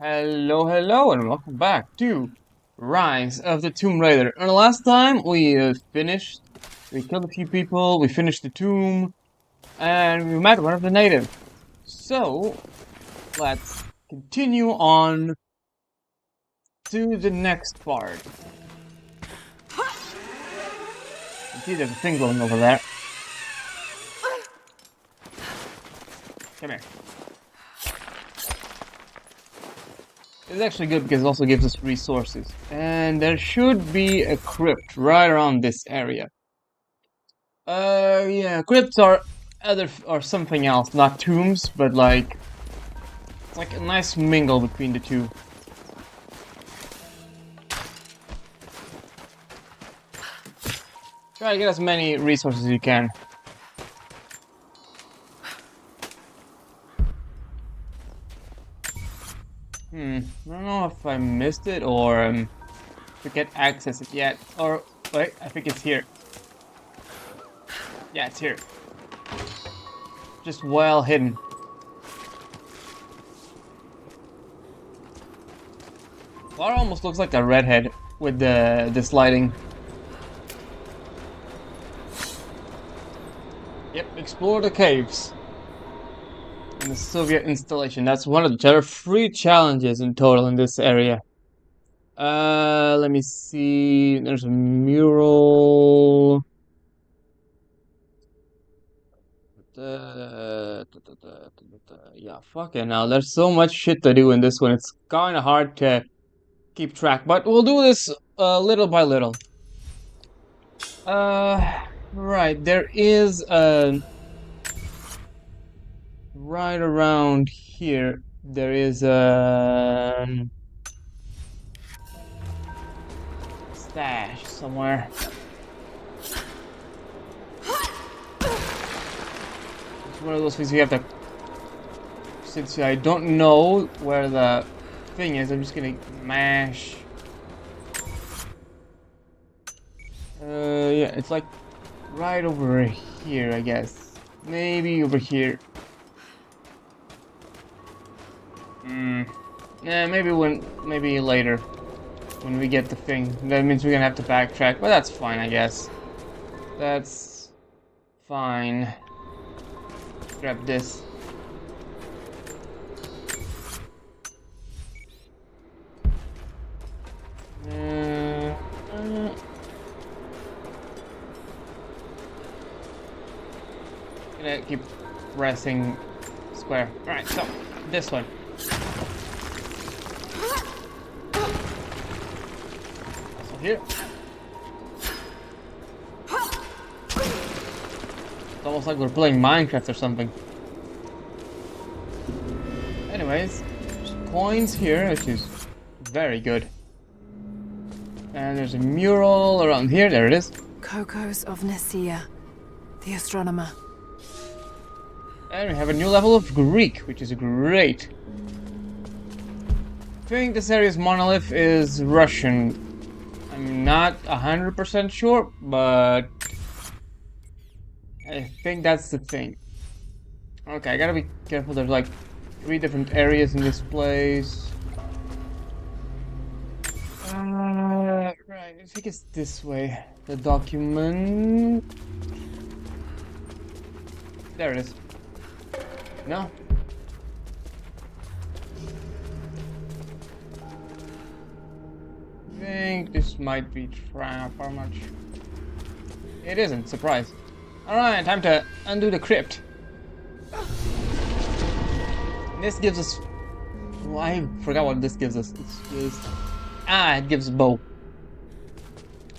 Hello, hello, and welcome back to Rise of the Tomb Raider. And last time we we killed a few people, we finished the tomb, and we met one of the natives. So, let's continue on to the next part. You see there's a thing going over there. Come here. It's actually good because it also gives us resources. And there should be a crypt right around this area. Yeah, crypts are something else, not tombs, but like it's like a nice mingle between the two. Try to get as many resources as you can. I don't know if I missed it or we can't access it yet. Or wait, I think it's here. Yeah, it's here. Just well hidden. Lara almost looks like a redhead with this lighting. Yep, explore the caves. In the Soviet installation. That's one of there are 3 challenges in total in this area. Let me see. There's a mural. Yeah, fucking now. There's so much shit to do in this one. It's kind of hard to keep track, but we'll do this little by little. Right. There is right around here. There is a stash somewhere. It's one of those things you have to. Since I don't know where the thing is, I'm just gonna mash. Yeah, it's like right over here, I guess. Maybe over here. Yeah, maybe later. When we get the thing. That means we're gonna have to backtrack, but that's fine, I guess. That's fine. Grab this. Gonna keep pressing square. Alright, so this one. Also here. It's almost like we're playing Minecraft or something. Anyways, there's coins here, which is very good. And there's a mural around here. There it is. Cocos of Nicaea, the astronomer. And we have a new level of Greek, which is great. I think this area's monolith is Russian. I'm not 100% sure, but I think that's the thing. Okay, I gotta be careful. There's like 3 different areas in this place. Right, I think it's this way. The document. There it is. No? I think this might be trap. How much? It isn't. Surprise. Alright, time to undo the crypt. This gives us. Well, I forgot what this gives us. It gives bow.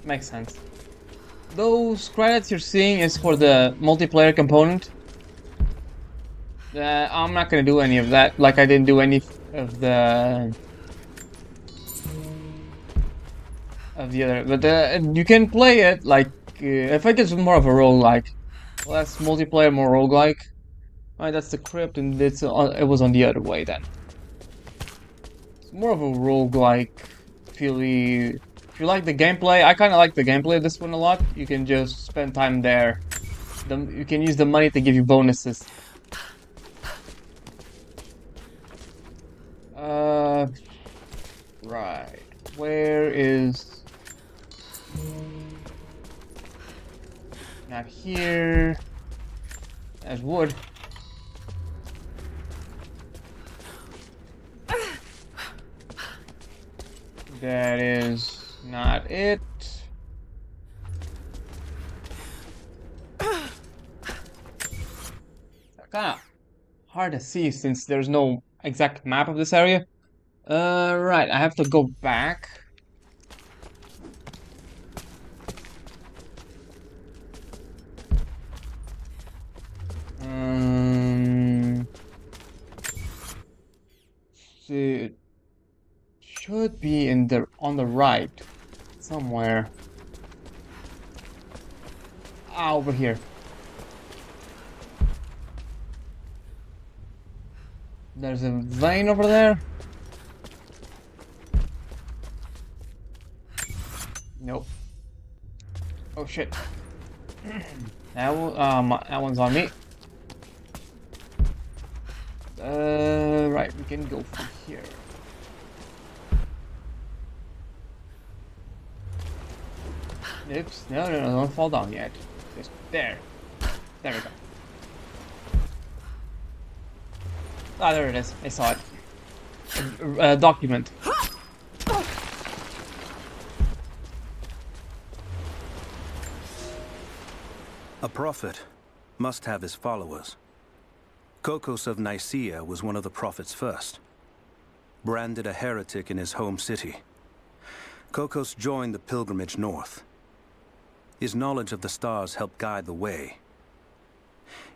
Makes sense. Those credits you're seeing is for the multiplayer component. I'm not gonna do any of that. Like I didn't do any of the other. But you can play it like I think it's more of a roguelike. Less multiplayer, more roguelike. Alright, that's the crypt, and it was on the other way then. It's more of a roguelike feely. If you like the gameplay, I kind of like the gameplay of this one a lot. You can just spend time there. You can use the money to give you bonuses. Right. Where is... Not here. There's wood. That is not it. Kinda hard to see since there's no exact map of this area. Right, I have to go back. Um, it should be in the on the right somewhere. Ah, over here. There's a vein over there. Nope. Oh shit. That one's on me. Right, we can go from here. Oops, no, don't fall down yet. Just there. There we go. Ah, there it is. I saw it. A document. A prophet must have his followers. Kokos of Nicaea was one of the prophets first. Branded a heretic in his home city, Kokos joined the pilgrimage north. His knowledge of the stars helped guide the way.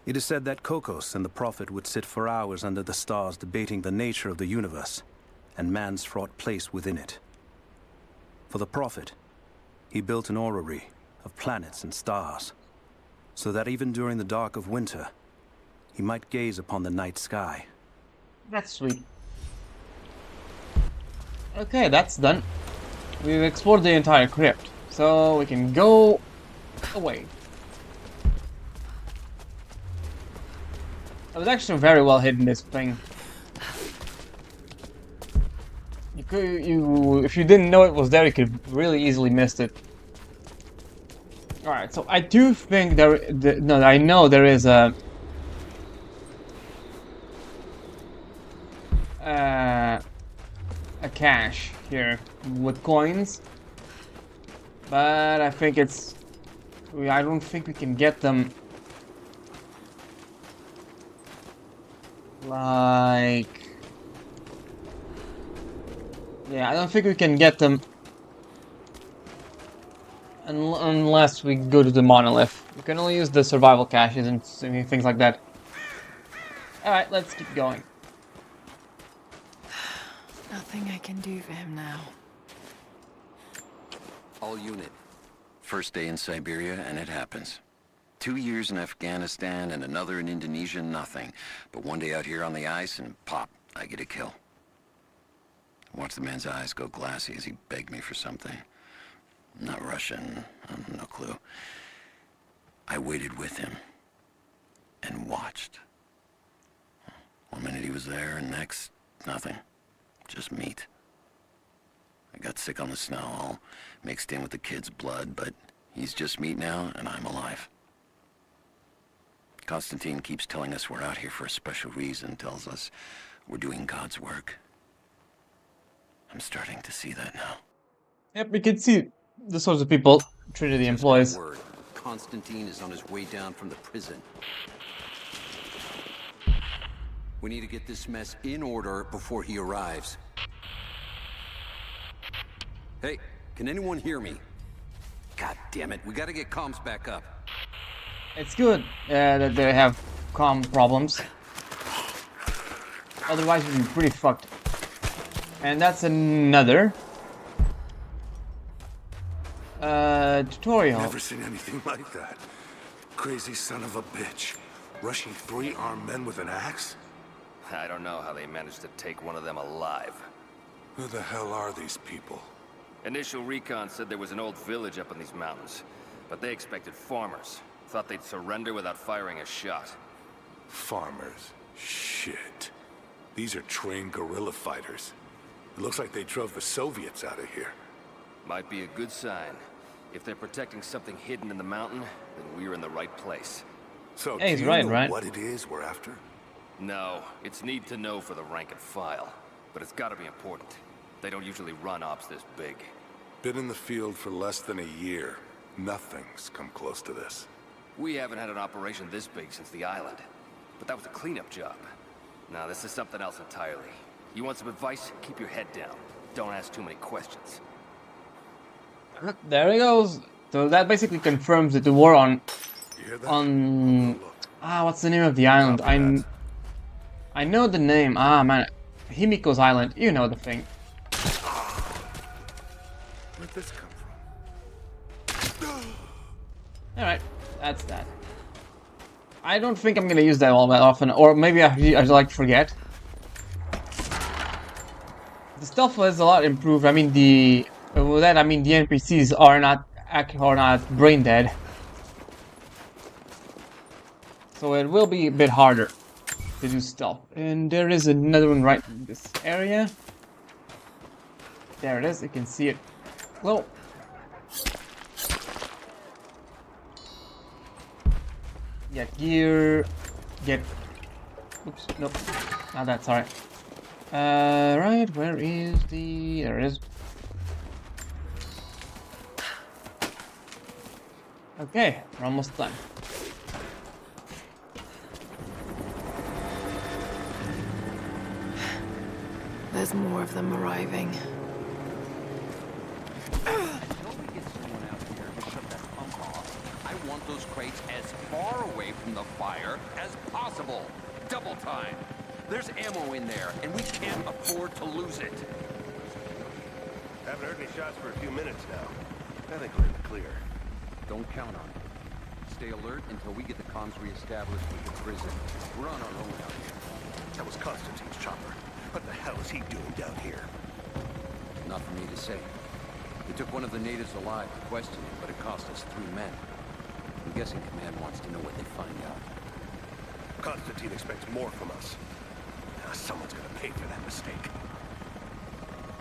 It is said that Kokos and the prophet would sit for hours under the stars debating the nature of the universe and man's fraught place within it. For the prophet, he built an orrery of planets and stars, so that even during the dark of winter, he might gaze upon the night sky. That's sweet. Okay, that's done. We've explored the entire crypt, so we can go away. I was actually very well hidden, this thing. If you didn't know it was there, you could really easily missed it. Alright, so I do think I know there is a cache here with coins, but I think I don't think we can get them like, yeah, I don't think we can get them unless we go to the monolith. We can only use the survival caches and things like that. Alright, let's keep going. Nothing I can do for him now. All unit. First day in Siberia, and it happens. 2 years in Afghanistan and another in Indonesia, nothing. But one day out here on the ice, and pop, I get a kill. I watched the man's eyes go glassy as he begged me for something. Not Russian, no clue. I waited with him and watched. 1 minute he was there, and next, nothing. Just meat. I got sick on the snow, all mixed in with the kid's blood, but he's just meat now, and I'm alive. Constantine keeps telling us we're out here for a special reason, tells us we're doing God's work. I'm starting to see that now. Yep, we can see the sorts of people treated the employees. Just got word. Constantine is on his way down from the prison. We need to get this mess in order before he arrives. Hey, can anyone hear me? God damn it, we gotta get comms back up. It's good that they have comm problems. Otherwise, we'd be pretty fucked. And that's another tutorial. Never seen anything like that. Crazy son of a bitch. Rushing 3 armed men with an axe? I don't know how they managed to take one of them alive. Who the hell are these people? Initial recon said there was an old village up in these mountains, but they expected farmers. Thought they'd surrender without firing a shot. Farmers. Shit. These are trained guerrilla fighters. It looks like they drove the Soviets out of here. Might be a good sign. If they're protecting something hidden in the mountain, then we're in the right place. So, Yeah, do he's you right, know right? what it is we're after? No, it's need to know for the rank and file. But it's gotta be important. They don't usually run ops this big. Been in the field for less than a year. Nothing's come close to this. We haven't had an operation this big since the island. But that was a cleanup job. Now, this is something else entirely. You want some advice? Keep your head down. Don't ask too many questions. There he goes. So that basically confirms that the war on You hear that? on Look. what's the name of the island? Copy that. I know the name. Ah man, Himiko's Island. You know the thing. Where'd this come from? All right, that's that. I don't think I'm gonna use that all that often, or maybe I like forget. The stuff was a lot improved. I mean with that I mean the NPCs are not brain dead, so it will be a bit harder to do stuff. And there is another one right in this area. There it is. You can see it. Well, get gear. Get. Oops. Nope. Not that. Sorry. Right. Where is the? There it is. Okay, we're almost done. There's more of them arriving. Until we get someone out here to shut that pump off, I want those crates as far away from the fire as possible. Double time. There's ammo in there, and we can't afford to lose it. Haven't heard any shots for a few minutes now. I think we're in the clear. Don't count on it. Stay alert until we get the comms reestablished with the prison. We're on our own out here. That was Constantine's chopper. What the hell is he doing down here? Not for me to say. We took one of the natives alive to question him, but it cost us 3 men. I'm guessing Command wants to know what they find out. Constantine expects more from us. Now, someone's gonna pay for that mistake.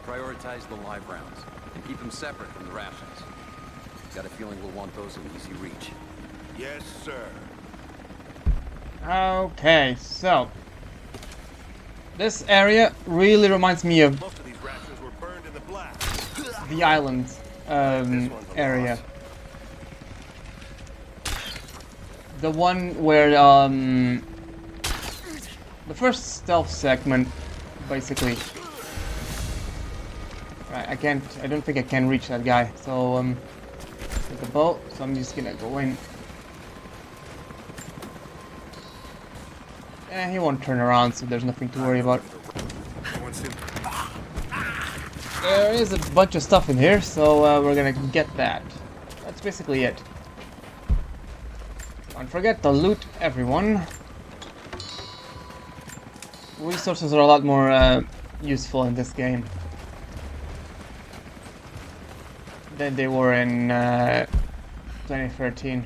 Prioritize the live rounds, and keep them separate from the rations. Got a feeling we'll want those in easy reach. Yes, sir. Okay, so this area really reminds me of Most of these rations were burned in the blast. the island area. The one where the first stealth segment, basically. Right, I don't think I can reach that guy. So with the boat, so I'm just gonna go in. He won't turn around, so there's nothing to worry about. There is a bunch of stuff in here, so we're gonna get that. That's basically it. Don't forget to loot everyone. Resources are a lot more useful in this game than they were in 2013.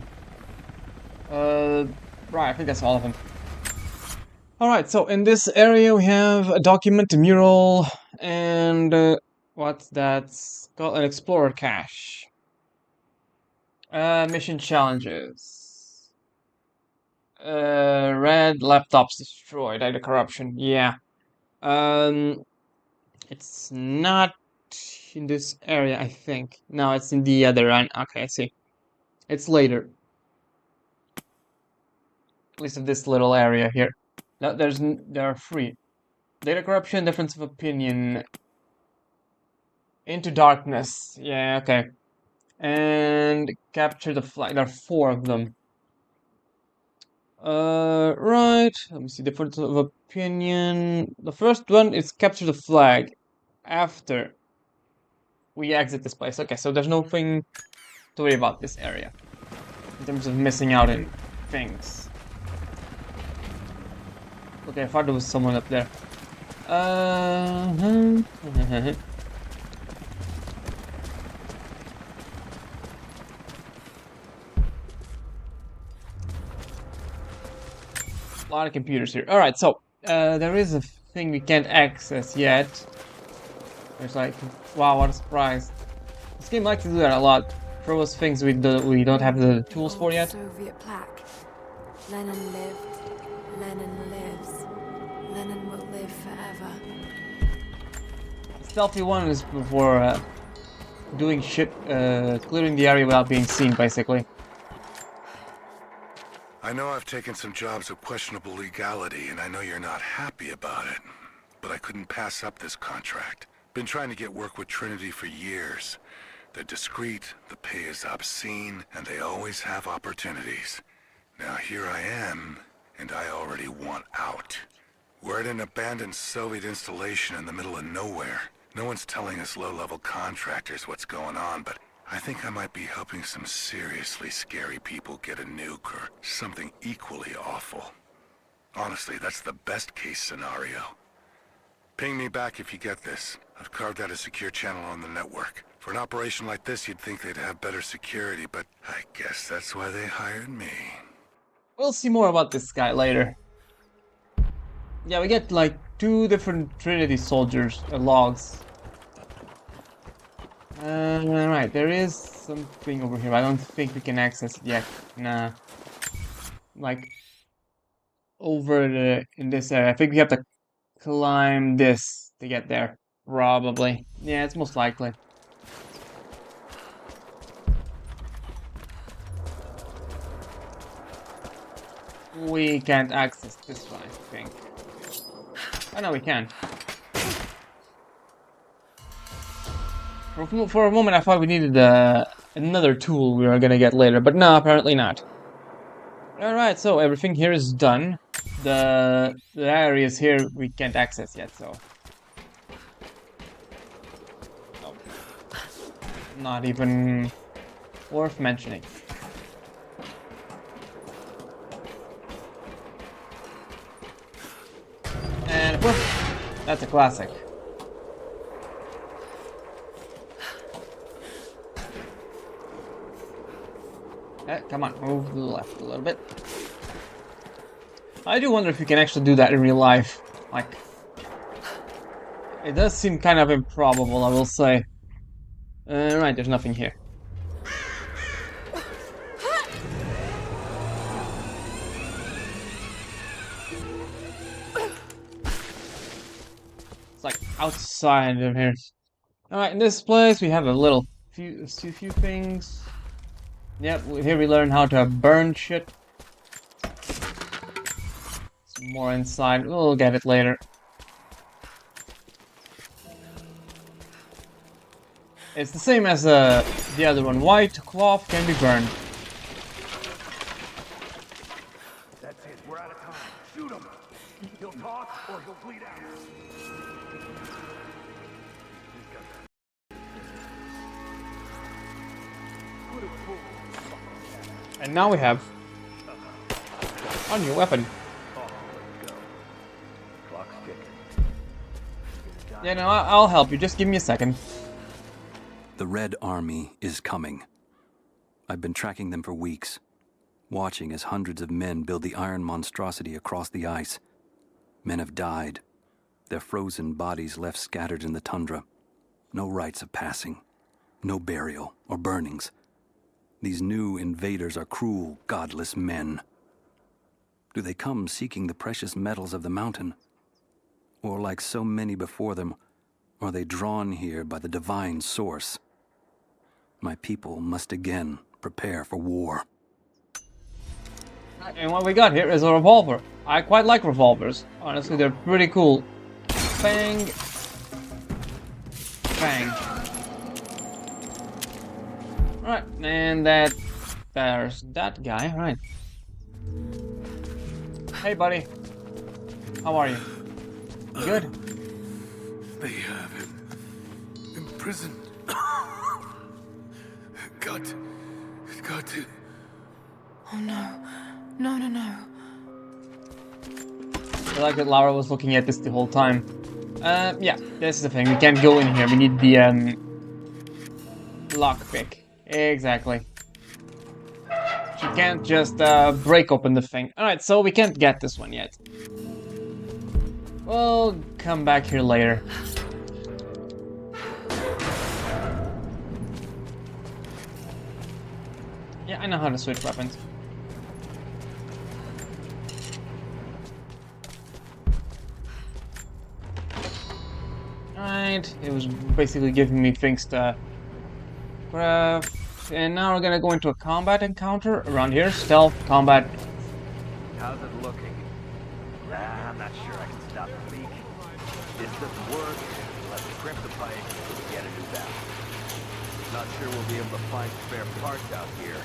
Right, I think that's all of them. Alright, so in this area we have a document, a mural, and what's that? It's called an explorer cache. Mission challenges. Red laptops destroyed, data corruption, yeah. It's not in this area, I think. No, it's in the other one. Okay, I see. It's later. At least in this little area here. No, there are 3. Data corruption, difference of opinion. Into darkness. Yeah, okay. And capture the flag. There are 4 of them. Right. Let me see. Difference of opinion. The first one is capture the flag after we exit this place. Okay, so there's nothing to worry about this area in terms of missing out on things. Okay, I thought there was someone up there. A lot of computers here. Alright, so there is a thing we can't access yet. It's like, wow, what a surprise. This game likes to do that a lot. Throw us things we don't have the tools for Old yet. Soviet plaque. Lenin lived. Lenin lives. Lenin will live forever. The stealthy one is for doing shit, clearing the area without being seen, basically. I know I've taken some jobs of questionable legality, and I know you're not happy about it. But I couldn't pass up this contract. Been trying to get work with Trinity for years. They're discreet, the pay is obscene, and they always have opportunities. Now here I am, and I already want out. We're at an abandoned Soviet installation in the middle of nowhere. No one's telling us low-level contractors what's going on, but I think I might be helping some seriously scary people get a nuke or something equally awful. Honestly, that's the best-case scenario. Ping me back if you get this. I've carved out a secure channel on the network. For an operation like this, you'd think they'd have better security, but I guess that's why they hired me. We'll see more about this guy later. Yeah, we get like 2 different Trinity soldiers, logs. Right, there is something over here. I don't think we can access it yet. Nah. Like, over in this area. I think we have to climb this to get there. Probably. Yeah, it's most likely. We can't access this one, I think. Oh no, we can. For a moment, I thought we needed another tool we were gonna get later, but no, apparently not. Alright, so everything here is done. The areas here we can't access yet, so... Oh. Not even worth mentioning. And whoop, that's a classic. Come on, move to the left a little bit. I do wonder if you can actually do that in real life. Like, it does seem kind of improbable, I will say. Right, there's nothing here. It's like outside of here. Alright, in this place we have a few things. Yep, here we learn how to burn shit. Some more inside. We'll get it later. It's the same as the other one. White cloth can be burned. That's it. We're out of time. Shoot him. He'll talk or he'll bleed out. And now we have a new weapon. Clock's ticking. Yeah, no, I'll help you. Just give me a second. The Red Army is coming. I've been tracking them for weeks, watching as hundreds of men build the iron monstrosity across the ice. Men have died, their frozen bodies left scattered in the tundra. No rites of passing, no burial or burnings. These new invaders are cruel, godless men. Do they come seeking the precious metals of the mountain? Or like so many before them, are they drawn here by the divine source? My people must again prepare for war. And what we got here is a revolver. I quite like revolvers. Honestly, they're pretty cool. Bang. Bang. Right, and there's that guy, right. Hey buddy. How are you? You good? They have him imprisoned. Got to. Oh no. No, no, no. I like that Lara was looking at this the whole time. Yeah, this is the thing. We can't go in here. We need the lockpick. Exactly. She can't just break open the thing. Alright, so we can't get this one yet. We'll come back here later. Yeah, I know how to switch weapons. Alright, it was basically giving me things to craft. And now we're gonna go into a combat encounter around here. Stealth, combat. How's it looking? I'm not sure I can stop the leak. This doesn't work. Let's crimp the pipe and get it new valve. Not sure we'll be able to find spare parts out here.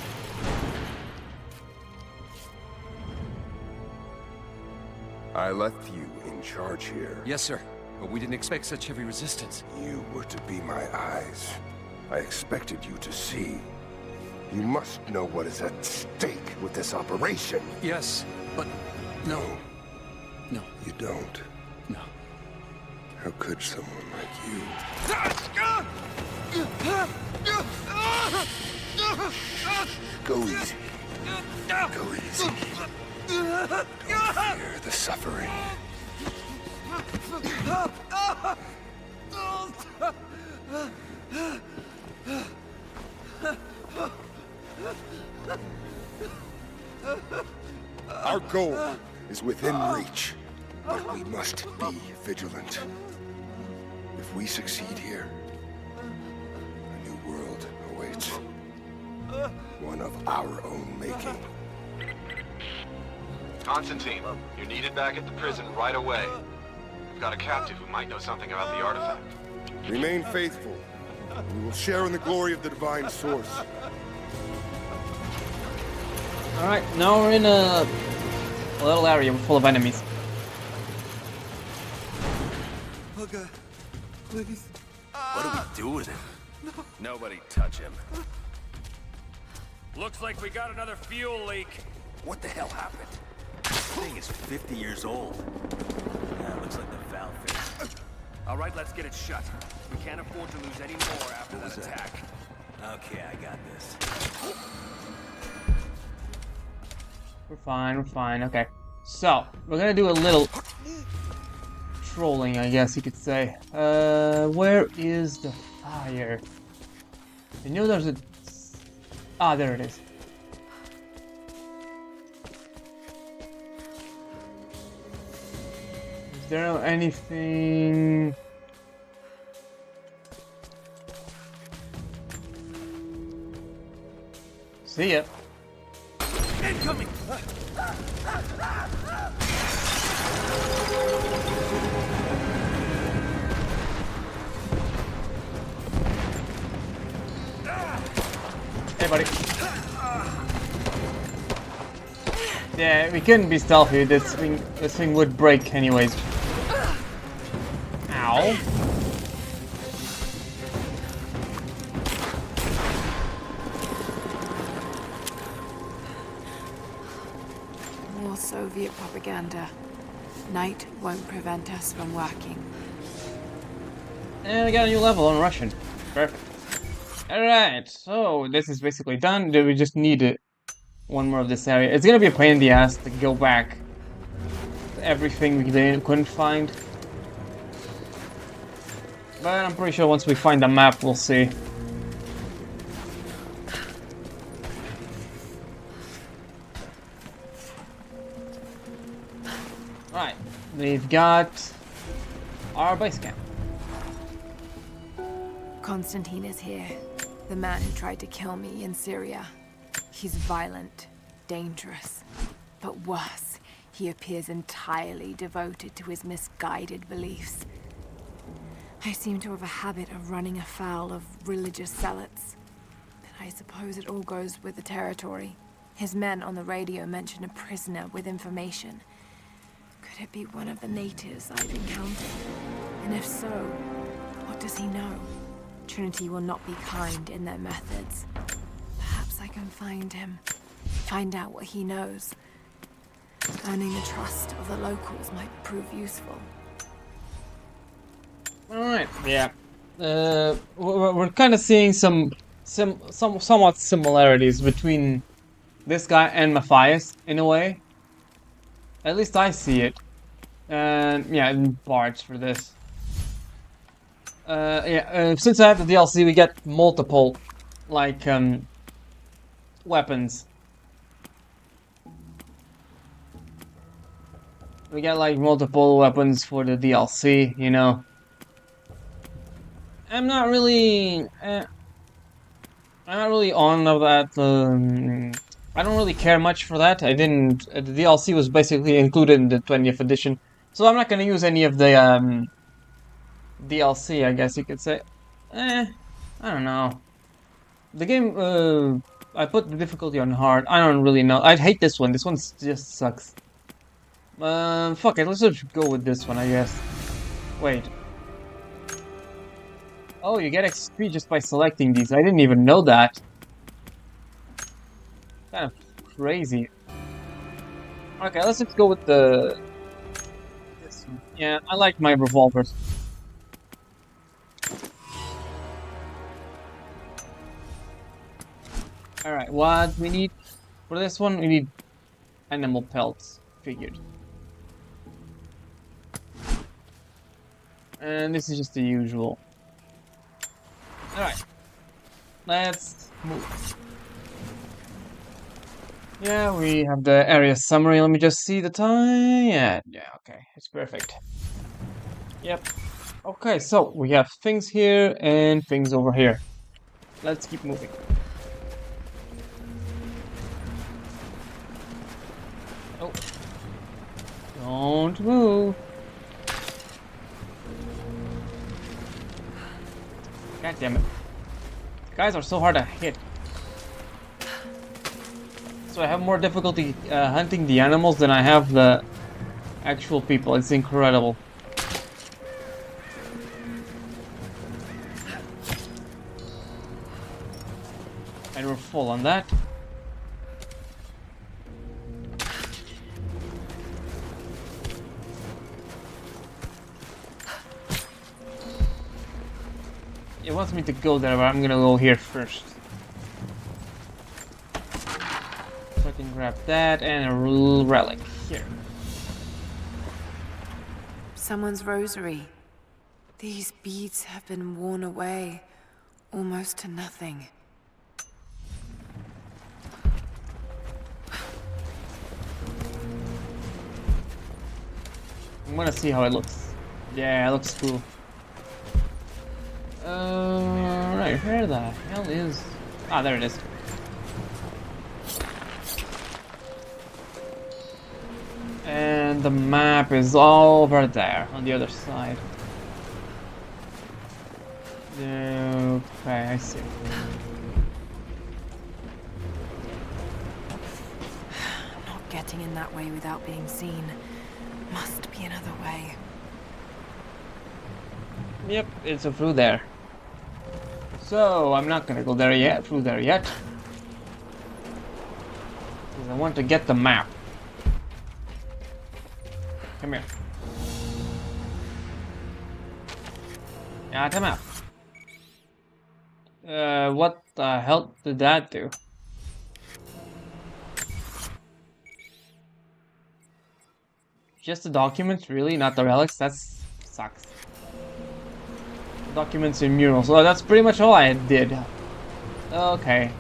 I left you in charge here. Yes, sir. But we didn't expect such heavy resistance. You were to be my eyes. I expected you to see. You must know what is at stake with this operation. Yes, but no. No. You don't. No. How could someone like you? Go easy. Go easy. Don't fear the suffering. Our goal is within reach, but we must be vigilant. If we succeed here, a new world awaits. One of our own making. Constantine, you're needed back at the prison right away. We've got a captive who might know something about the artifact. Remain faithful. We will share in the glory of the divine source. Alright, now we're in a little area full of enemies. Okay, please. What do we do with him? Nobody touch him. Looks like we got another fuel leak. What the hell happened? This thing is 50 years old. Yeah, looks like the valve failed. All right, let's get it shut. We can't afford to lose any more after that attack. Okay, I got this. We're fine, okay. So, we're gonna do a little trolling, I guess you could say. Where is the fire? I knew there's a... Ah, there it is. Is there anything... See ya. Incoming! Hey, buddy. Yeah, we couldn't be stealthy. This thing would break anyways. Ow. More Soviet propaganda. Night won't prevent us from working. And we got a new level on Russian. Perfect. Alright, so this is basically done. We just need one more of this area. It's gonna be a pain in the ass to go back to everything we couldn't find. But I'm pretty sure once we find the map, we'll see. Alright, we've got our base camp. Constantine is here. The man who tried to kill me in Syria. He's violent, dangerous, but worse, he appears entirely devoted to his misguided beliefs. I seem to have a habit of running afoul of religious zealots. But I suppose it all goes with the territory. His men on the radio mentioned a prisoner with information. Could it be one of the natives I've encountered? And if so, what does he know? Trinity will not be kind in their methods. Perhaps I can find him. Find out what he knows. Earning the trust of the locals might prove useful. Alright, yeah. We're kind of seeing some somewhat similarities between this guy and Matthias, in a way. At least I see it. And, yeah, in parts for this. Since I have the DLC, we get multiple, like, weapons. We get like multiple weapons for the DLC, you know. I'm not really, I'm not really on of that. I don't really care much for that. I didn't. The DLC was basically included in the 20th edition, so I'm not gonna use any of the DLC. I guess you could say. I don't know. The game. I put the difficulty on hard. I don't really know. I hate this one. This one just sucks. Fuck it. Let's just go with this one, I guess. Wait. Oh, you get XP just by selecting these. I didn't even know that. Kind of crazy. Okay, let's just go with the... this one. Yeah, I like my revolvers. Alright, what we need for this one? We need animal pelts. Figured. And this is just the usual. Alright. Let's move. Yeah, we have the area summary. Let me just see the time. Yeah, okay. It's perfect. Yep. Okay, so we have things here and things over here. Let's keep moving. Oh. Don't move. God damn it. Guys are so hard to hit. So I have more difficulty hunting the animals than I have the actual people. It's incredible. And we're full on that. It wants me to go there, but I'm gonna go here first. So I can grab that and a relic here. Someone's rosary. These beads have been worn away, almost to nothing. I'm gonna see how it looks. Yeah, it looks cool. Right, where the hell is... Ah, there it is. And the map is over there, on the other side. Okay, I see. Not getting in that way without being seen. Must be another way. Yep, it's through there. So, I'm not gonna go there yet, through there yet. Because I want to get the map. Come here. Yeah, the map. What the hell did that do? Just the documents, really? Not the relics? That sucks. Documents and murals. So that's pretty much all I did. Okay.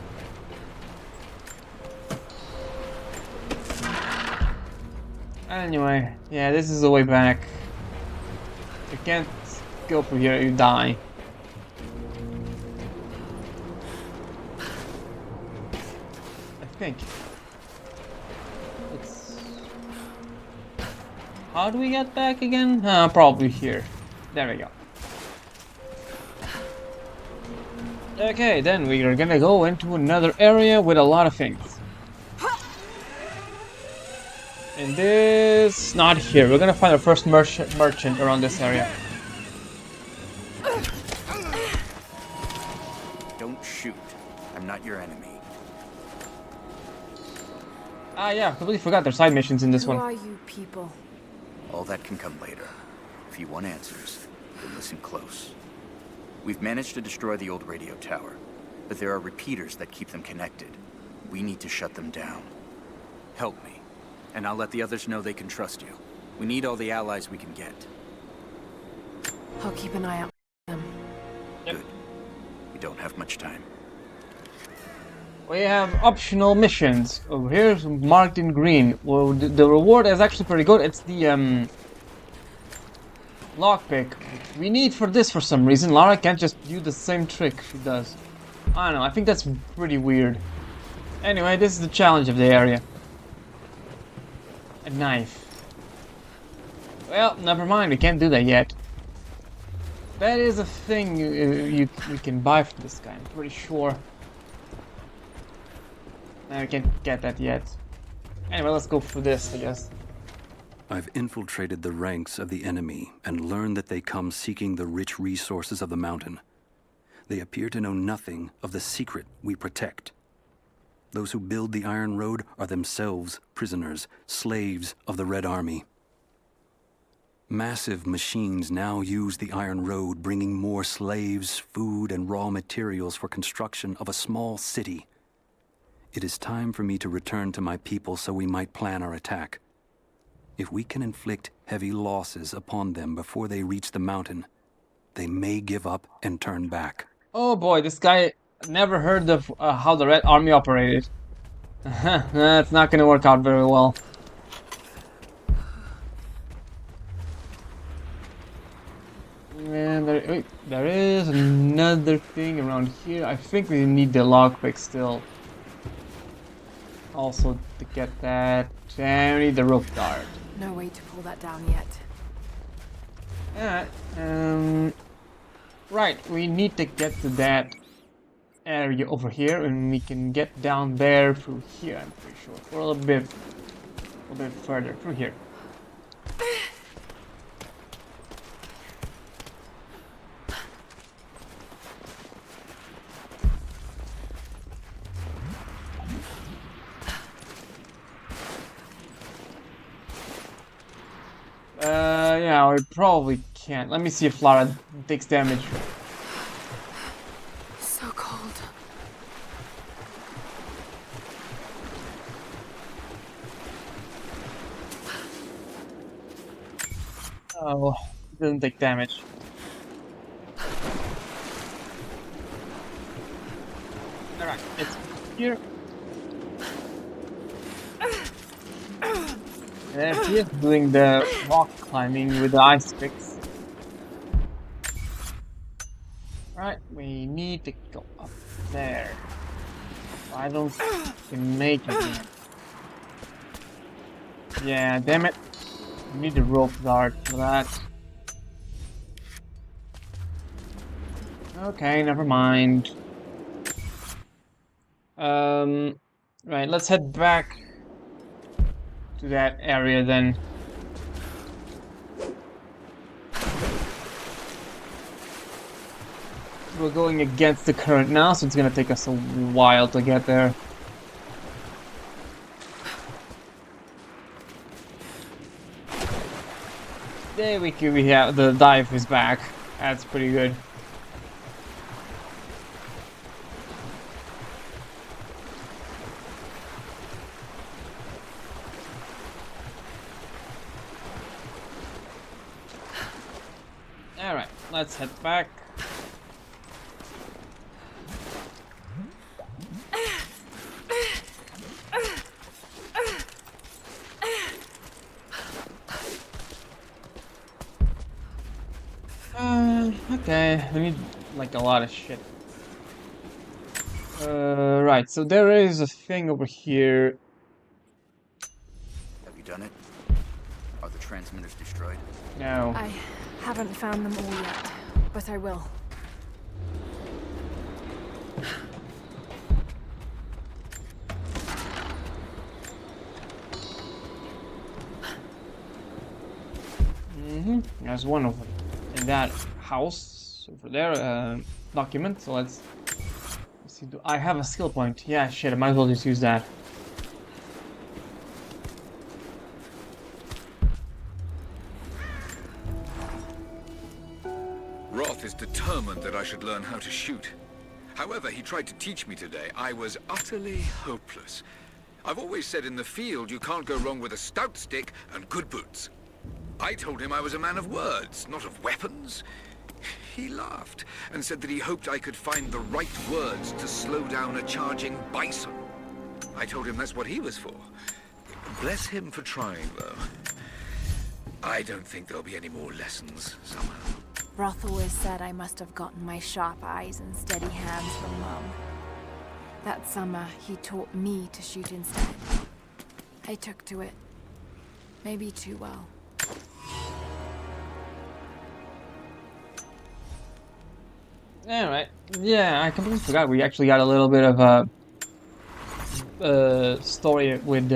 Anyway, yeah, this is the way back. You can't go through here, you die. I think. Let's... How do we get back again? Probably here. There we go. Okay, then we are gonna go into another area with a lot of things. And this... not here. We're gonna find our first merchant around this area. Don't shoot. I'm not your enemy. Ah, yeah, completely forgot there's side missions in this one. Who are you people? All that can come later. If you want answers, then listen close. We've managed to destroy the old radio tower, but there are repeaters that keep them connected. We need to shut them down. Help me, and I'll let the others know they can trust you. We need all the allies we can get. I'll keep an eye out for them. Yep. Good. We don't have much time. We have optional missions over here, marked in green. Well, the reward is actually pretty good. It's the lockpick, which we need for this for some reason. Lara can't just do the same trick she does. I don't know. I think that's pretty weird. Anyway, this is the challenge of the area. A knife. Well, never mind. We can't do that yet. That is a thing we can buy from this guy. I'm pretty sure. I can't get that yet. Anyway, let's go for this, I guess. I've infiltrated the ranks of the enemy and learned that they come seeking the rich resources of the mountain. They appear to know nothing of the secret we protect. Those who build the Iron Road are themselves prisoners, slaves of the Red Army. Massive machines now use the Iron Road, bringing more slaves, food, and raw materials for construction of a small city. It is time for me to return to my people so we might plan our attack. If we can inflict heavy losses upon them before they reach the mountain, they may give up and turn back. Oh boy, this guy never heard of how the Red Army operated. That's not gonna work out very well. And wait, there is another thing around here. I think we need the lockpick still. Also, to get that, and we need the rope dart. No way to pull that down yet. Alright, right, we need to get to that area over here, and we can get down there through here, I'm pretty sure. For a little bit further, through here. Yeah, we probably can't. Let me see if Lara takes damage. So cold. Oh, doesn't take damage. Alright, it's here. There he is doing the rock climbing with the ice picks. Right, we need to go up there. I don't think we can make it yet. Yeah, damn it. We need the rope dart for that. Okay, never mind. Right, let's head back to that area then. We're going against the current now, so it's gonna take us a while to get there. There we have the dive is back. That's pretty good. Alright, let's head back. Okay, we need like a lot of shit. Right, so there is a thing over here. Have you done it? Are the transmitters destroyed? No. I haven't found them all yet, but I will. There's one over in that house over there. Document. So let's see. Do I have a skill point? Yeah, shit. I might as well just use that. Roth is determined that I should learn how to shoot. However, he tried to teach me today. I was utterly hopeless. I've always said in the field you can't go wrong with a stout stick and good boots. I told him I was a man of words, not of weapons. He laughed and said that he hoped I could find the right words to slow down a charging bison. I told him that's what he was for. Bless him for trying, though. I don't think there'll be any more lessons somehow. Roth always said I must have gotten my sharp eyes and steady hands from Mum. That summer, he taught me to shoot instead. I took to it. Maybe too well. Alright. Yeah, I completely forgot we actually got a little bit of a story with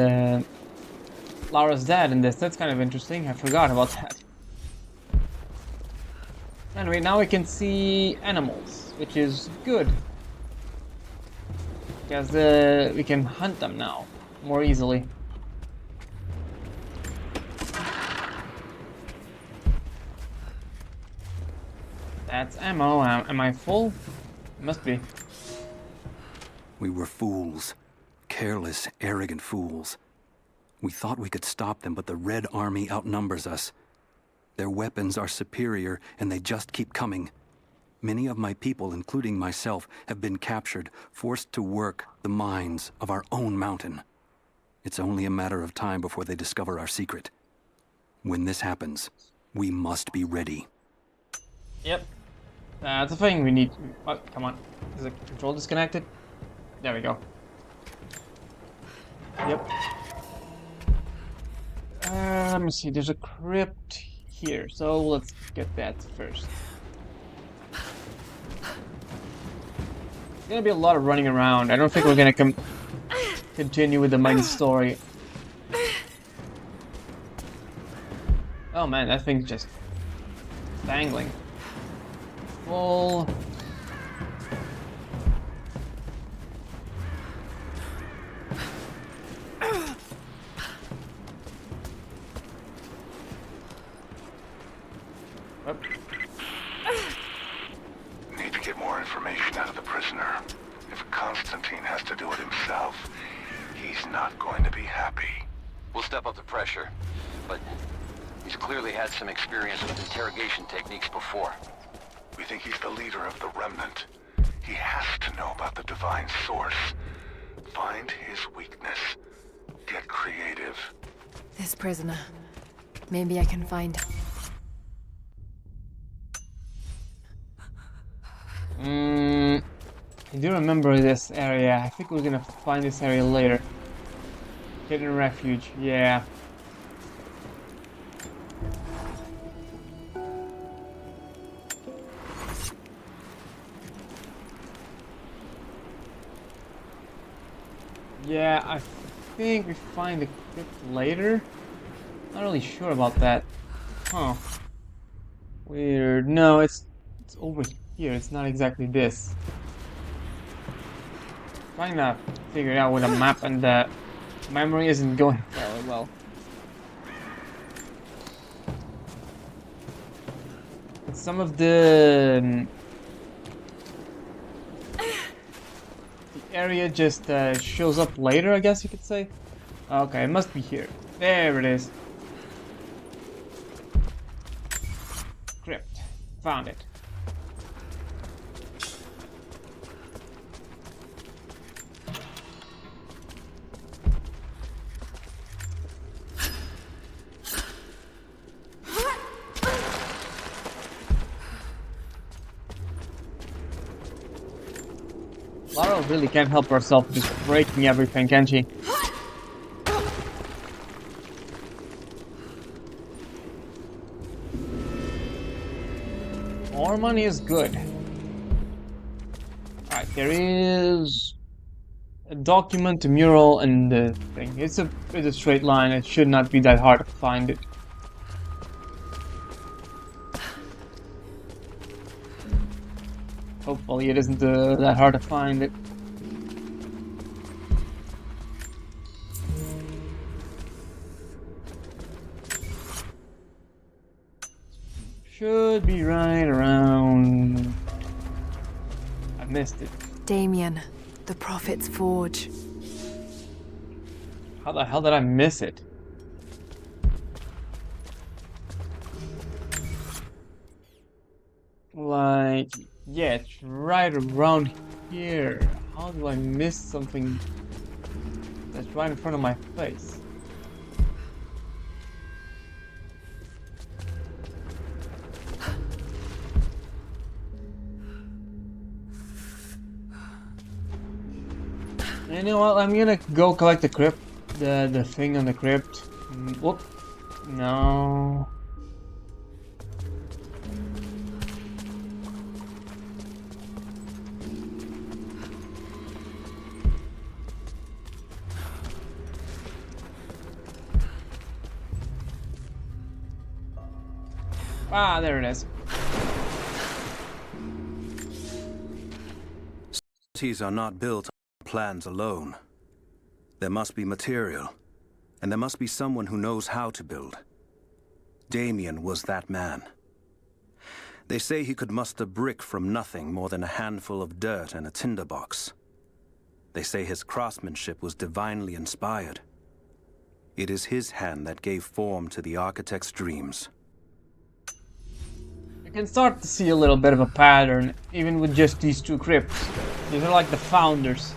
Lara's dad in this. That's kind of interesting. I forgot about that. Anyway, now we can see animals, which is good. Because we can hunt them now more easily. That's ammo. Am I full? Must be. We were fools. Careless, arrogant fools. We thought we could stop them, but the Red Army outnumbers us. Their weapons are superior, and they just keep coming. Many of my people, including myself, have been captured, forced to work the mines of our own mountain. It's only a matter of time before they discover our secret. When this happens, we must be ready. Yep. That's the thing we need. Oh, come on. Is the control disconnected? There we go. Yep. Let me see. There's a crypt here, so let's get that first. There's gonna be a lot of running around. I don't think we're gonna continue with the main story. Oh man, that thing's just dangling. Full. Need to get more information out of the prisoner. If Constantine has to do it himself, he's not going to be happy. We'll step up the pressure, but he's clearly had some experience with interrogation techniques before. We think he's the leader of the Remnant. He has to know about the Divine Source. Find his weakness. Get creative. This prisoner. Maybe I can find... I do remember this area. I think we're gonna find this area later. Hidden refuge, yeah. Yeah, I think we find the crypt later. Not really sure about that. Huh. Weird. No, it's over here. It's not exactly this. Trying to figure it out with a map, and the memory isn't going very well. Some of the area just shows up later, I guess you could say. Okay, it must be here. There it is. Crypt. Found it. Lara really can't help herself just breaking everything, can she? More money is good. Alright, there is a document, a mural, and the thing. It's a straight line. It should not be that hard to find it. Hopefully it isn't that hard to find it. Should be right around... I missed it. Damien, the Prophet's Forge. How the hell did I miss it? like... Yeah, it's right around here. How do I miss something that's right in front of my face? You know what? I'm gonna go collect the crypt, the thing on the crypt. Whoop! No. Ah, there it is. Cities are not built on plans alone. There must be material, and there must be someone who knows how to build. Damien was that man. They say he could muster brick from nothing more than a handful of dirt and a tinderbox. They say his craftsmanship was divinely inspired. It is his hand that gave form to the architect's dreams. You can start to see a little bit of a pattern, even with just these two crypts. These are like the founders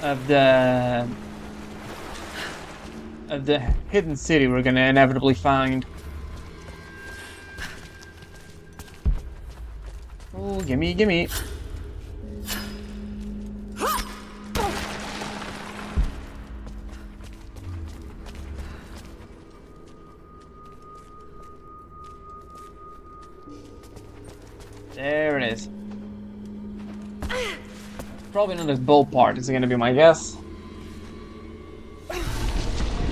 of the hidden city we're gonna inevitably find. Oh, gimme, gimme. There it is. Probably not this bow part is gonna be my guess.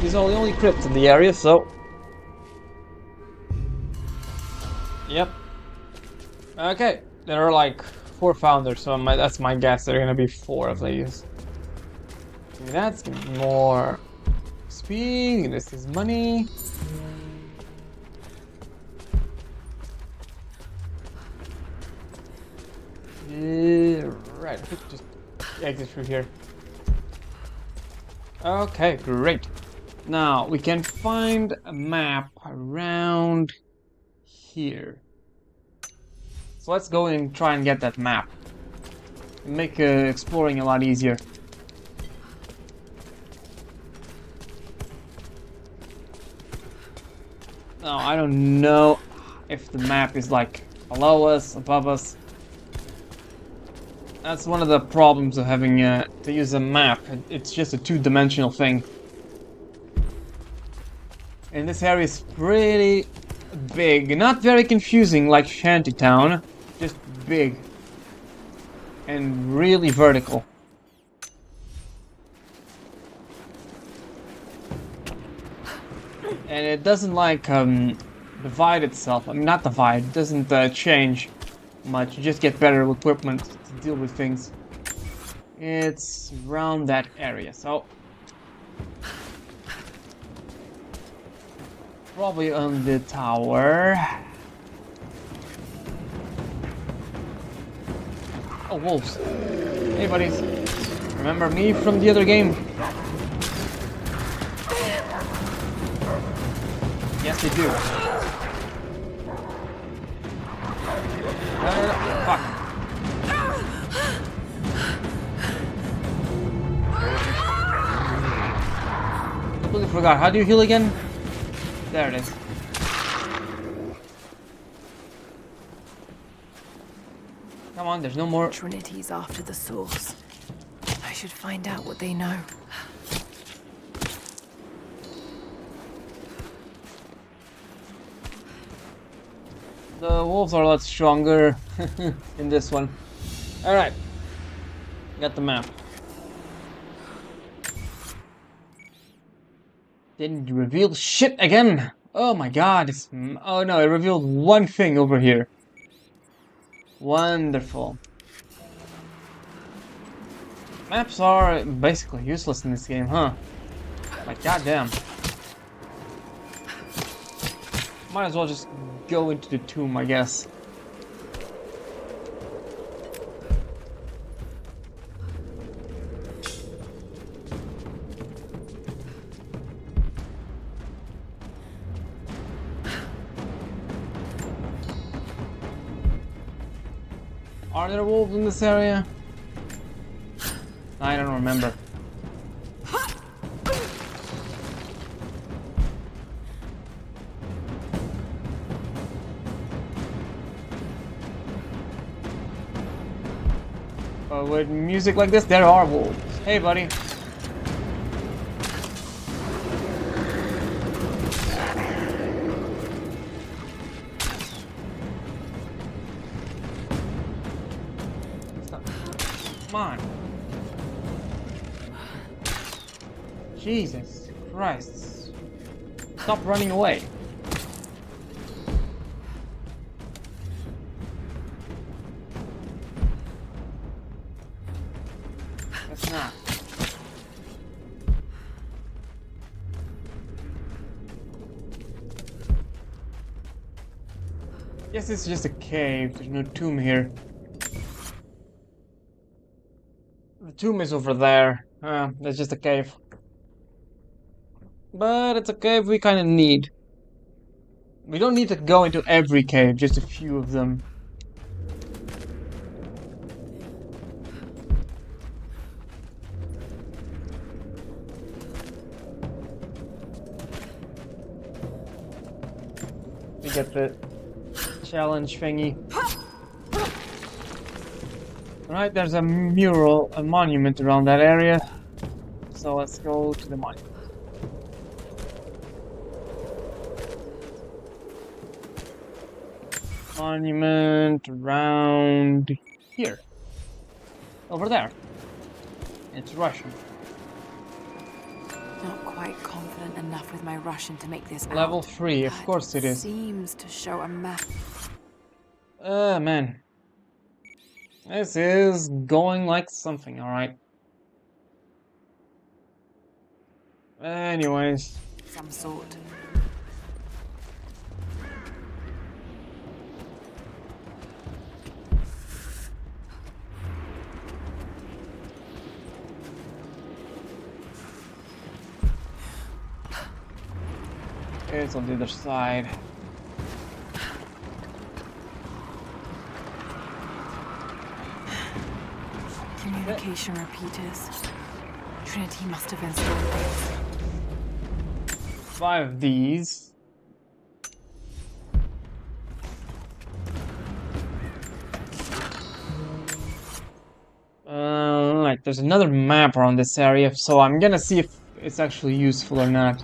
These are the only crypts in the area, so... Yep. Okay, there are like 4 founders, so that's my guess. There are gonna be 4 of these. That's gonna be more speed. This is money. Right, just exit through here. Okay, great. Now we can find a map around here. So let's go and try and get that map. Make exploring a lot easier. Now I don't know if the map is like below us, above us. That's one of the problems of having to use a map. It's just a 2-dimensional thing. And this area is pretty big. Not very confusing like Shantytown. Just big. And really vertical. And it doesn't like divide itself. I mean, not divide. It doesn't change much. You just get better equipment to deal with things. It's around that area, so probably on the tower. Oh, wolves! Hey, buddies! Remember me from the other game? Yes, they do. Fuck. Completely forgot. How do you heal again? There it is. Come on, there's no more. Trinity's after the source. I should find out what they know. The wolves are a lot stronger in this one. Alright. Got the map. Didn't reveal shit again! Oh my god. Oh no, it revealed one thing over here. Wonderful. Maps are basically useless in this game, huh? Like, goddamn. Might as well just go into the tomb, I guess. Are there wolves in this area? I don't remember. But with music like this, there are wolves. Hey, buddy. Come on. Jesus Christ. Stop running away. That's not. Guess it's just a cave. There's no tomb here. The tomb is over there. That's just a cave. But it's a cave we kind of need. We don't need to go into every cave, just a few of them. We get the challenge thingy. Right, there's a mural, a monument around that area. So let's go to the monument. Monument around here. Over there. It's Russian. Not quite confident enough with my Russian to make this Level out, 3, of but course it is. Seems to show a map. Man. This is going like something, alright. Anyways. Some sort. It's on the other side. Communication repeaters. Trinity must have installed these. 5 of these. Right, there's another map around this area, so I'm gonna see if it's actually useful or not.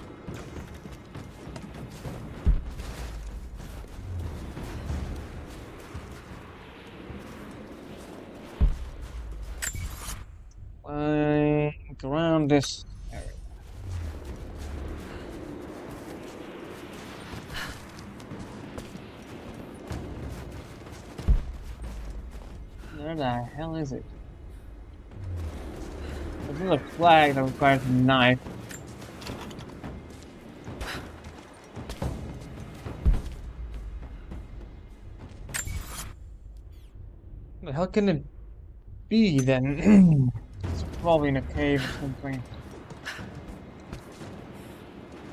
Like around this area. Where the hell is it? There's another flag that requires a knife. The hell can it be then? It's probably in a cave or something.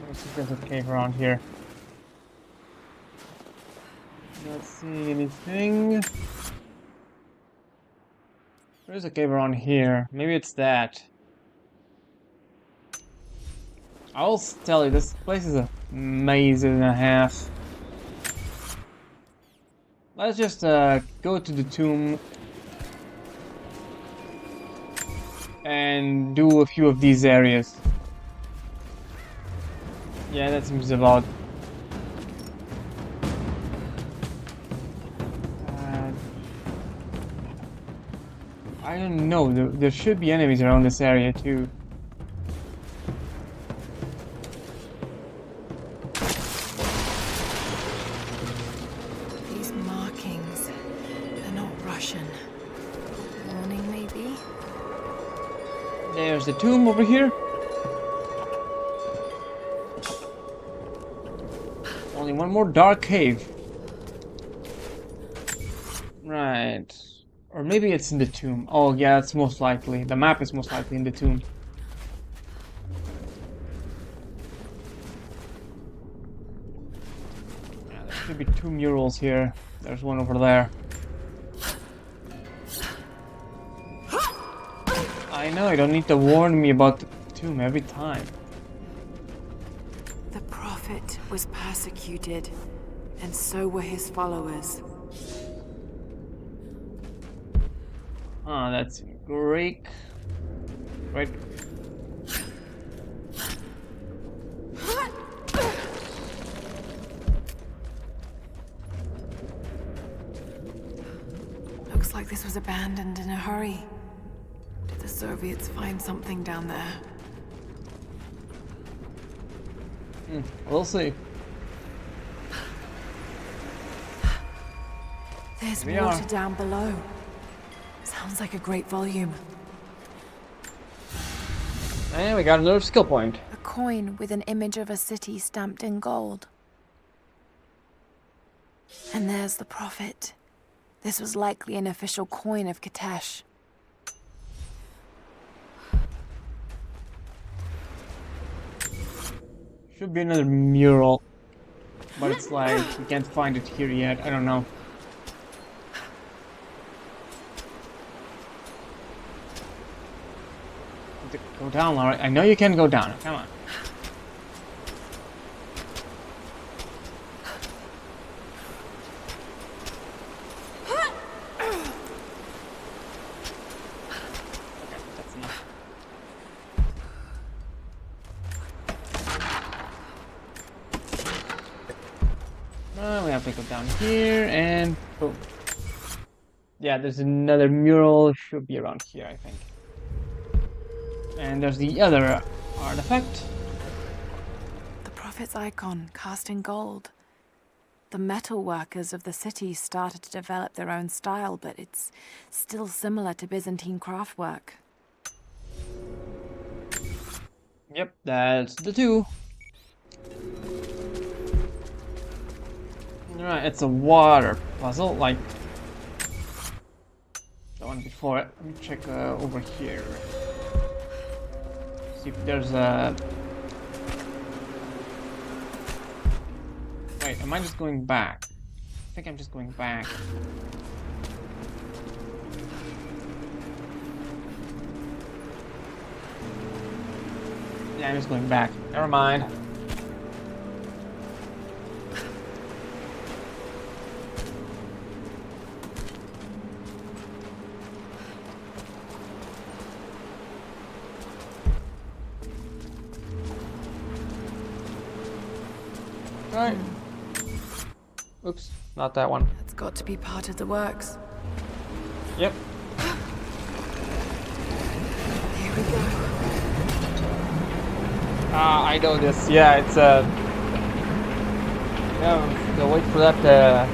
Let's see if there's a cave around here. Not seeing anything. There's a cave around here. Maybe it's that. I'll tell you, this place is a maze and a half. Let's just go to the tomb and do a few of these areas. Yeah, that seems about. I don't know. There should be enemies around this area too. These markings, they're not Russian. Warning, maybe? There's the tomb over here. Only one more dark cave. Right. Or maybe it's in the tomb. Oh yeah, it's most likely. The map is most likely in the tomb. Yeah, there should be 2 murals here. There's one over there. I know, you don't need to warn me about the tomb every time. The Prophet was persecuted, and so were his followers. Ah, that's in Greek. Right. Looks like this was abandoned in a hurry. Did the Soviets find something down there? We'll see. There's We water are. down below. Sounds like a great volume. And we got another skill point. A coin with an image of a city stamped in gold. And there's the Prophet. This was likely an official coin of Katesh. Should be another mural. But it's like, we can't find it here yet. I don't know. Go down, Laura. I know you can go down. Come on. Okay, that's enough. We have to go down here and boom. Yeah, there's another mural. Should be around here, I think. And there's the other artifact. The Prophet's icon, cast in gold. The metal workers of the city started to develop their own style, but it's still similar to Byzantine craftwork. Yep, that's the two. Alright, it's a water puzzle, like the one before it. Let me check over here. See if there's a... Wait, am I just going back? I think I'm just going back. Yeah, I'm just going back. Never mind. Right. Oops, not that one. That's got to be part of the works. Yep. Here we go. Ah, I know this. Yeah, it's yeah, go wait for that to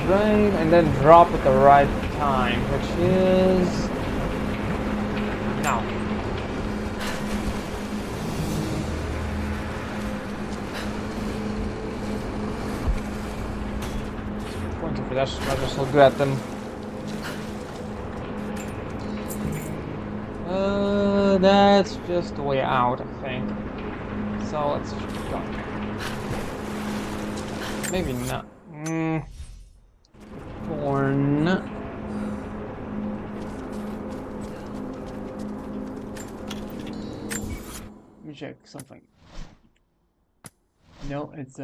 drain and then drop at the right time, which is now. Pointing for that, I just will grab them. That's just the way out, I think. So let's go. Maybe not. Corn. Let me check something. No, it's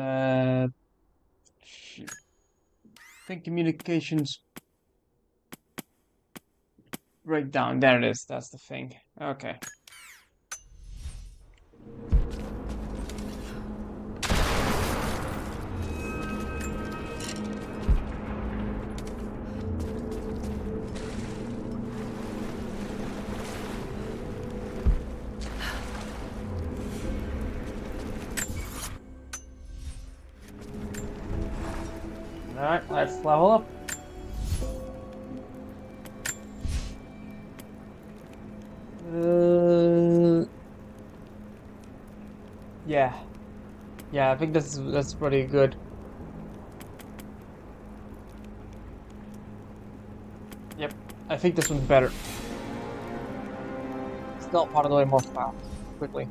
shit. I think communications breakdown. There it is. That's the thing. Okay. Alright, let's level up. Yeah. Yeah, I think that's pretty good. Yep, I think this one's better. Still part of the way more fast. Quickly.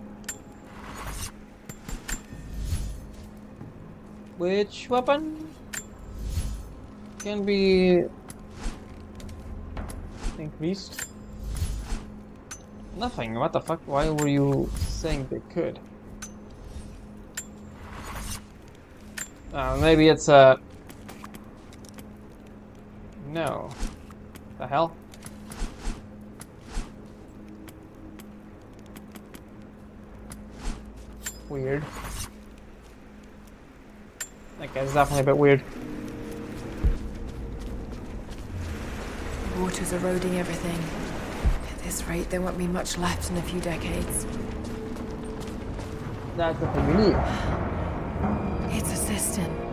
Which weapon can be increased? Nothing. What the fuck? Why were you saying they could? Maybe it's a... No. The hell? Weird. That guy's definitely a bit weird. Water's eroding everything. At this rate, there won't be much left in a few decades. That's the thing we need. It's a cistern.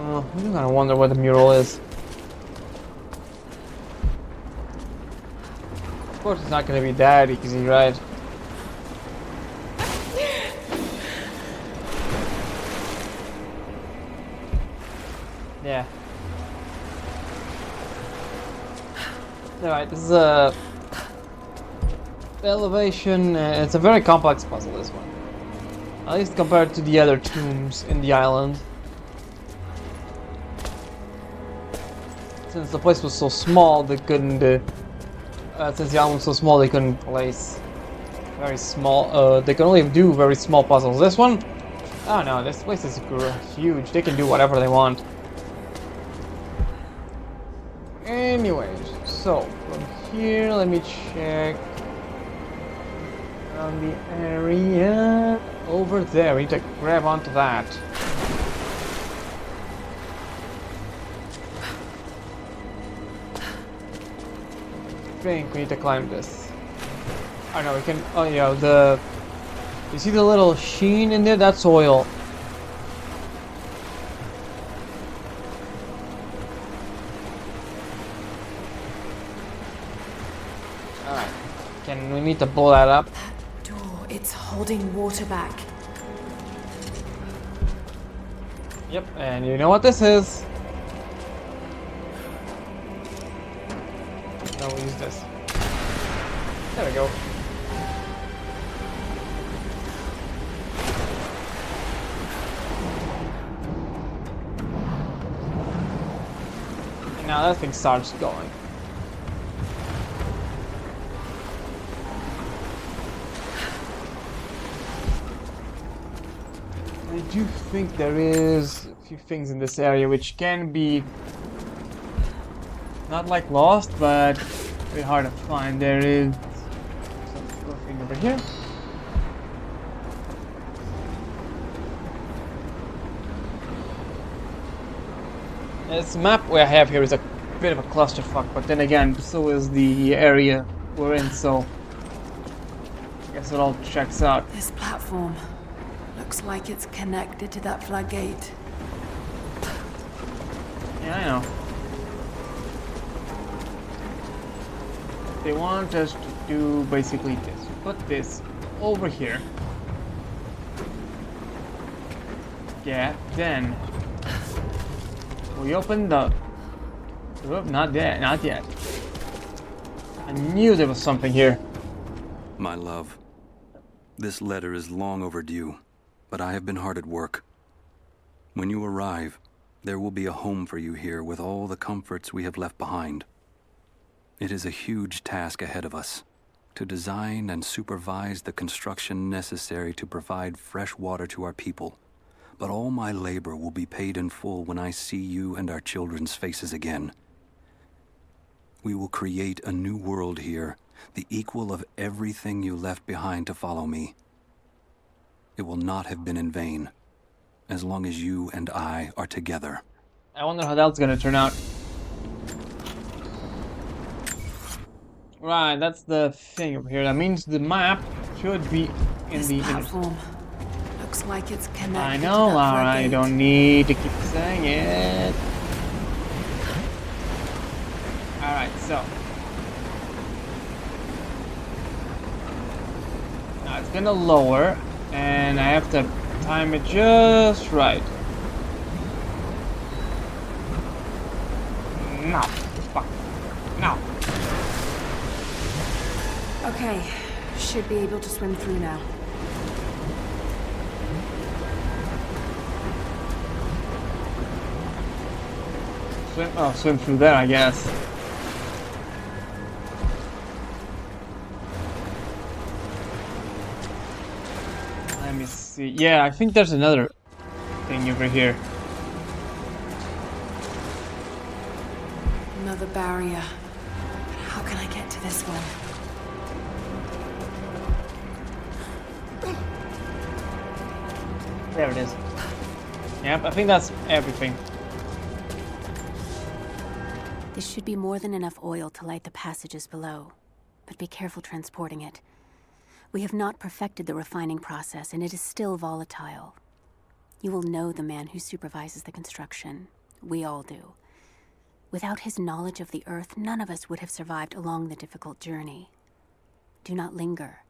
I'm just gonna wonder what the mural is. Of course it's not gonna be Daddy, because he's right. Yeah. Alright, this is a... elevation, it's a very complex puzzle, this one. At least compared to the other tombs in the island. Since the place was so small, they couldn't... since the island was so small, they couldn't place very small... they can only do very small puzzles. This one? Oh no, this place is huge. They can do whatever they want. Anyways, so from here, let me check around the area over there. We need to grab onto that. I think we need to climb this. Oh no, we can. Oh yeah, the. You see the little sheen in there? That's oil. Alright. Can we need to blow that up? That door, it's holding water back. Yep, and you know what this is. No, we'll use this. There we go. And now that thing starts going. I do think there is a few things in this area which can be not like lost, but very hard to find. There is something over here. This map we have here is a bit of a clusterfuck, but then again, so is the area we're in, so I guess it all checks out. This platform looks like it's connected to that floodgate. Yeah, I know. They want us to do basically this. Put this over here. Yeah, then we open the... Oop, not yet, not yet. I knew there was something here. My love, this letter is long overdue, but I have been hard at work. When you arrive, there will be a home for you here with all the comforts we have left behind. It is a huge task ahead of us, to design and supervise the construction necessary to provide fresh water to our people. But all my labor will be paid in full when I see you and our children's faces again. We will create a new world here, the equal of everything you left behind to follow me. It will not have been in vain, as long as you and I are together. I wonder how that's gonna turn out. Right, that's the thing over here. That means the map should be in This the... platform looks like it's connected. I know, to that Laura, I floodgate. don't need to keep saying it. Alright, so. Now it's gonna lower, and I have to time it just right. No. Fuck. No. Okay, should be able to swim through now. swim through there, I guess. Let me see. Yeah, I think there's another thing over here. Another barrier. But how can I get to this one? There it is. Yep, I think that's everything. This should be more than enough oil to light the passages below. But be careful transporting it. We have not perfected the refining process, and it is still volatile. You will know the man who supervises the construction. We all do. Without his knowledge of the Earth, none of us would have survived along the difficult journey. Do not linger.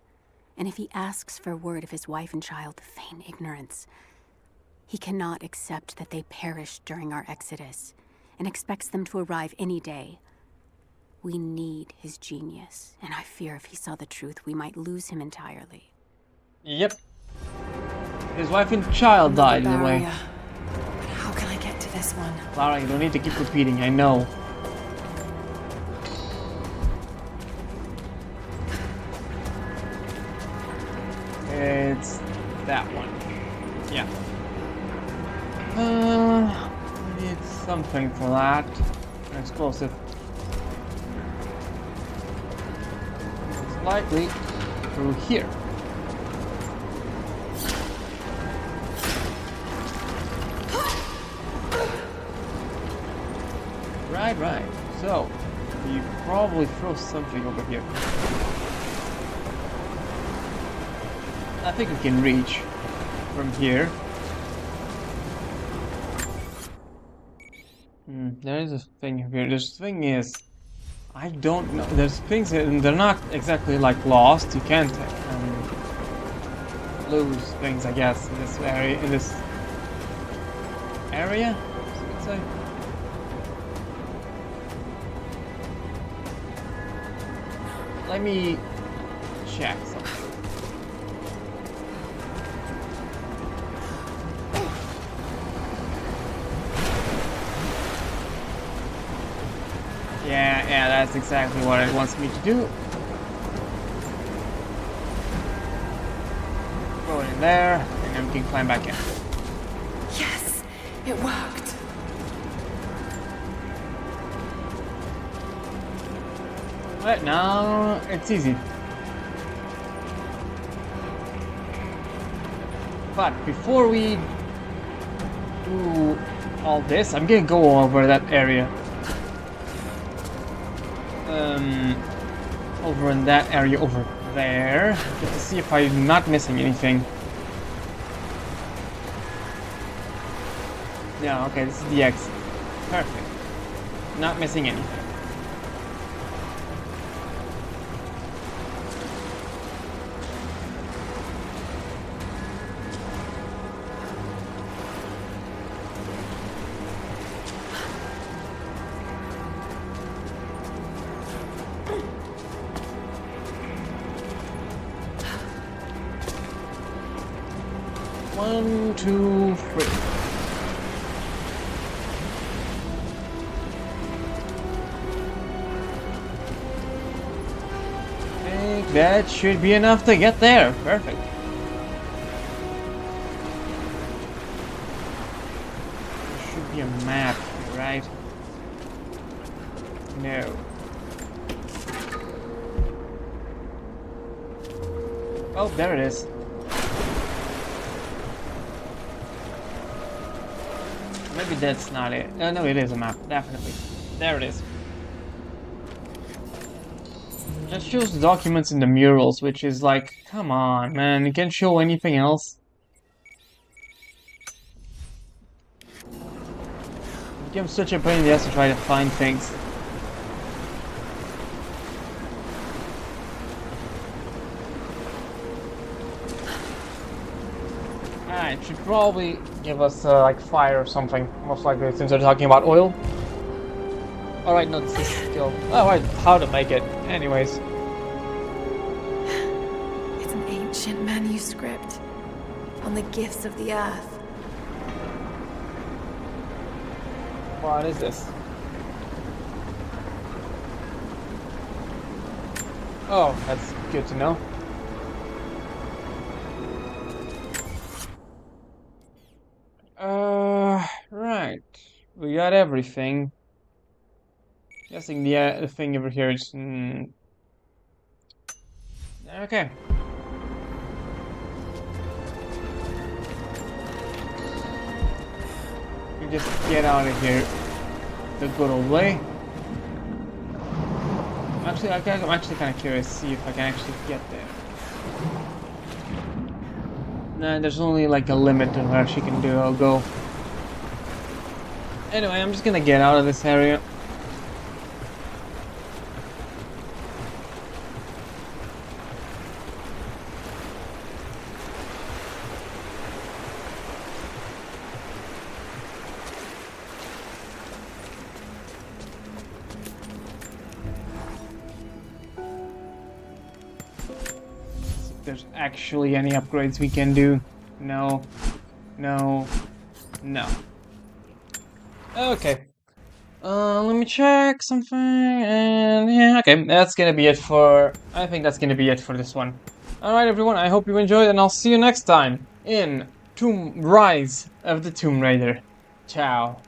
And if he asks for word of his wife and child, feign ignorance. He cannot accept that they perished during our exodus, and expects them to arrive any day. We need his genius, and I fear if he saw the truth, we might lose him entirely. Yep. His wife and child died in the way. But how can I get to this one? Clara, you don't need to keep repeating, I know. It's that one. Yeah. I need something for that. An explosive. It's likely through here. Right. So, you probably throw something over here. I think we can reach from here. There is a thing here. This thing is, I don't know. There's things and they're not exactly like lost. You can't lose things, I guess, in this area. I would say. Let me check something. Yeah, that's exactly what it wants me to do. Throw it in there, and then we can climb back in. Yes, it worked. Right now, it's easy. But before we do all this, I'm gonna go over that area. Over in that area over there, just to see if I'm not missing anything. Yeah, okay, this is the exit. Perfect. Not missing anything. One, two, three. I think that should be enough to get there. Perfect. There should be a map, right? No. Oh, there it is. Maybe that's not it. No, it is a map, definitely. There it is. Just shows the documents in the murals, which is like, come on, man, you can't show anything else. It becomes such a pain in the ass to try to find things. It should probably give us like fire or something, most likely, since they're talking about oil. Alright, no, this is still... Oh, right, how to make it. Anyways. It's an ancient manuscript on the gifts of the earth. What is this? Oh, that's good to know. Right. We got everything. Guessing the thing over here is... okay. We just get out of here the good old way. Actually, I'm actually kind of curious to see if I can actually get there. Nah, there's only like a limit to where she can do. I'll go. Anyway, I'm just gonna get out of this area. There's actually any upgrades we can do. No. No. No. Okay. Let me check something, and yeah, okay, that's gonna be it for... I think that's gonna be it for this one. Alright everyone, I hope you enjoyed, and I'll see you next time in Rise of the Tomb Raider. Ciao.